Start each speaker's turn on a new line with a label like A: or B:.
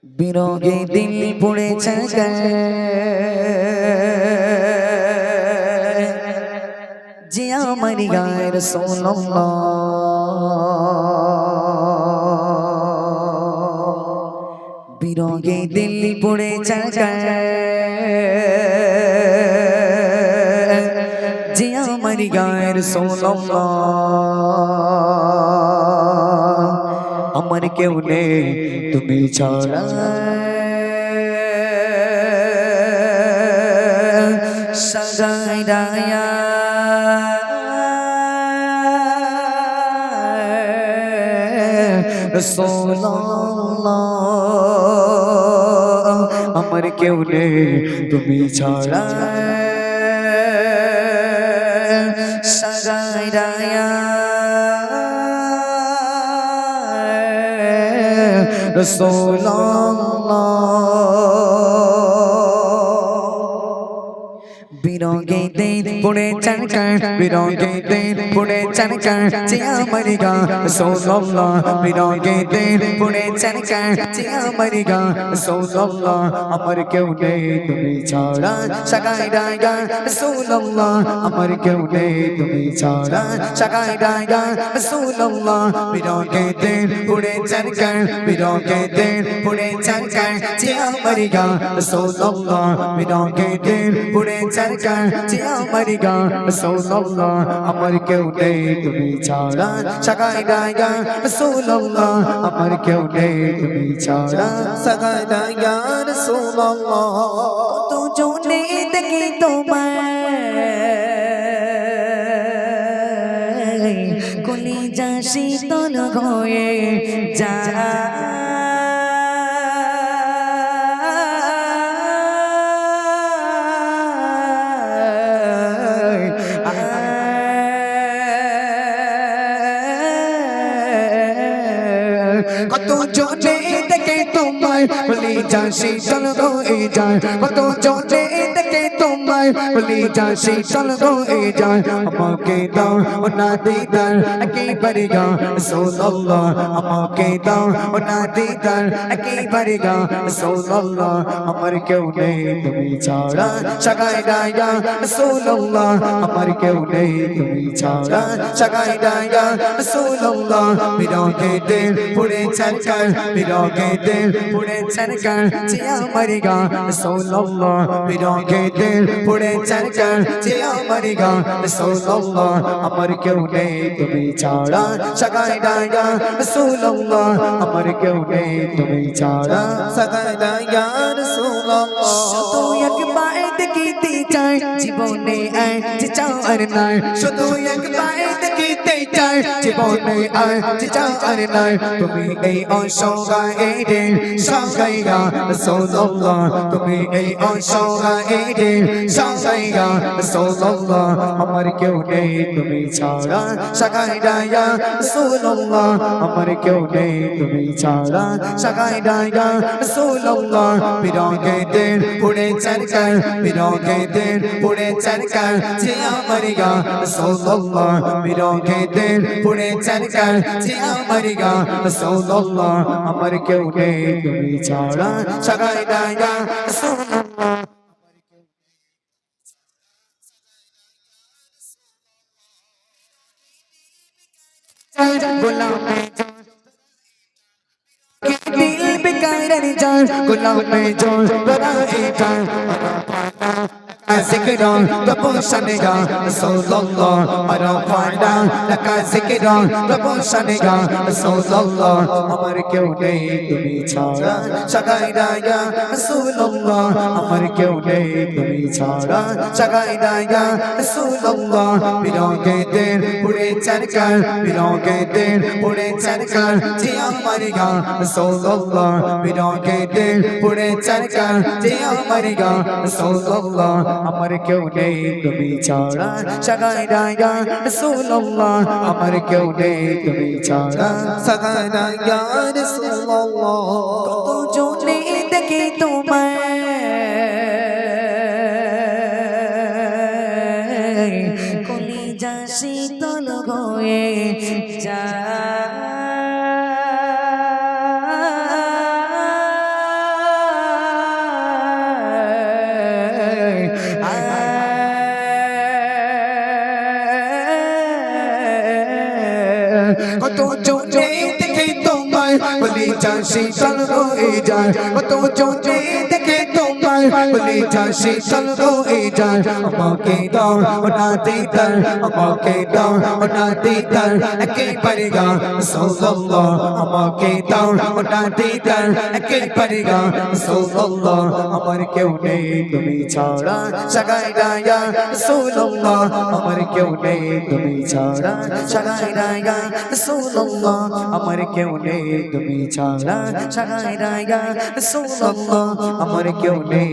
A: বিরহে দিল পড়েছে যে আমার গায়ে রাসূলুল্লাহ বিরহে দিল পড়েছে যে আমার গায়ে রাসূলুল্লাহ আমার কেউ নেই তুমি ছাড়া সাগাইরায়া রাসূলুল্লাহ আমার কেউ নেই তুমি ছাড়া সাগাইরায়া রাসূলুল্লাহ বিরহে দিল পড়ে চরকার বিরহে দিল পড়ে চরকার যে আমার গায়ে রাসূলুল্লাহ বিরহে দিল পড়ে চরকার যে আমার গায়ে রাসূলুল্লাহ আমার কেউ নেই তুমি ছাড়া সাগাইরায়া রাসূলুল্লাহ আমার কেউ নেই তুমি ছাড়া সাগাইরায়া রাসূলুল্লাহ বিরহে দিল পড়ে চরকার বিরহে দিল পড়ে চরকার যে আমার গায়ে রাসূলুল্লাহ বিরহে দিল পড়ে চরকার যে আমার গায়ে রাসূলুল্লাহ আমার কেউ নেই তুমি ছাড়া সাগাইরায়া রাসূলুল্লাহ আমার কেউ নেই তুমি ছাড়া
B: সাগাইরায়া রাসূলুল্লাহ
A: কত জনে দেখি তোমায় কলিজা শীতল হয়ে যায় কত জনে দেখে তোমায় কলিজা শীতল হয়ে যায় কত জনে দেখে তোমায় কলিজা শীতল হয়ে যায় আমাকে দাও না দিদার একেবারে গা রাসূলুল্লাহ আমাকে দাও না দিদার একেবারে গা রাসূলুল্লাহ আমার কেউ নেই তুমি ছাড়া সাগাইরায়া রাসূলুল্লাহ আমার কেউ নেই তুমি ছাড়া সাগাইরায়া রাসূলুল্লাহ বিরহে দিল পড়ে চরকার বিরহে দিল পড়ে চরকার যে আমার গায়ে রাসূলুল্লাহ বিরহে দিল পড়ে চরকার যে আমার গায়ে রাসূলুল্লাহ আমার কেউ নেই তুমি ছাড়া সাগাইরায়া রাসূলুল্লাহ আমার কেউ নেই তুমি ছাড়া
B: সাগাইরায়া রাসূলুল্লাহ
A: শুধু একবার দেখিতে চাই জীবনে আয় যে চাও আর নাই শুধু একবার দেখিতে চাই জীবনে আয় যে চাও আর নাই তুমি এই অসহায় দিন সাগাইয়া রাসূলুল্লাহ তুমি এই অসহায় দিন সাগাইয়া রাসূলুল্লাহ আমার কেউ নেই তুমি ছাড়া সাগাইরায়া রাসূলুল্লাহ আমার কেউ নেই তুমি ছাড়া সাগাইরায়া রাসূলুল্লাহ বিরহে দিল পড়ে চরকার বিরহে দিল পড়ে চরকার যে আমার গায়ে রাসূলুল্লাহ বিরহে দিল পড়ে চরকার যে আমার গায়ে রাসূলুল্লাহ আমার কেউ নেই তুমি ছাড়া সাগাইরায়া রাসূলুল্লাহ গোলাম दिल बेकार जान गुलाम में जो बराए जान ज़िक्र रब शनेगा रसूलुल्लाह मरा फाड़ा लका ज़िक्र रब शनेगा रसूलुल्लाह अमर क्यों नहीं तुम्ही छाड़ा सागाइराया रसूलुल्लाह अमर क्यों नहीं तुम्ही छाड़ा सागाइराया रसूलुल्लाह बिरौगे दिल पुरे चरकर बिरौगे दिल पुरे चरकर जे अमर गा रसूलुल्लाह बिरौगे दिल पुरे चरकर जे अमर गा रसूलुल्लाह আমার কেউ নেই তুমি ছাড়া সাগাইরায়া রাসূলুল্লাহ আমার কেউ নেই তুমি ছাড়া
B: সাগাইরায়া রাসূলুল্লাহ
A: কত জনে দেখে তোমায় কলিজা শীতল হয়ে যায় কত জোরে দেখে তোমায় বলি যা শীতল হয়ে যায় কত জোরে দেখে তোমায় বলি যা শীতল হয়ে যায় আমাকে দাও ওটা দিদার আমাকে দাও ওটা দিদার একেবারে গা রাসূলুল্লাহ আমাকে দাও ওটা দিদার একেবারে গা রাসূলুল্লাহ আমার কেউ নেই তুমি ছাড়া সাগাইরা ইয়া রাসূলুল্লাহ আমার কেউ নেই তুমি ছাড়া সাগাইরা ইয়া রাসূলুল্লাহ আমার কেউ নেই তুমি ছাড়া সাগাইরা ইয়া রাসূলুল্লাহ আমার কেউ নেই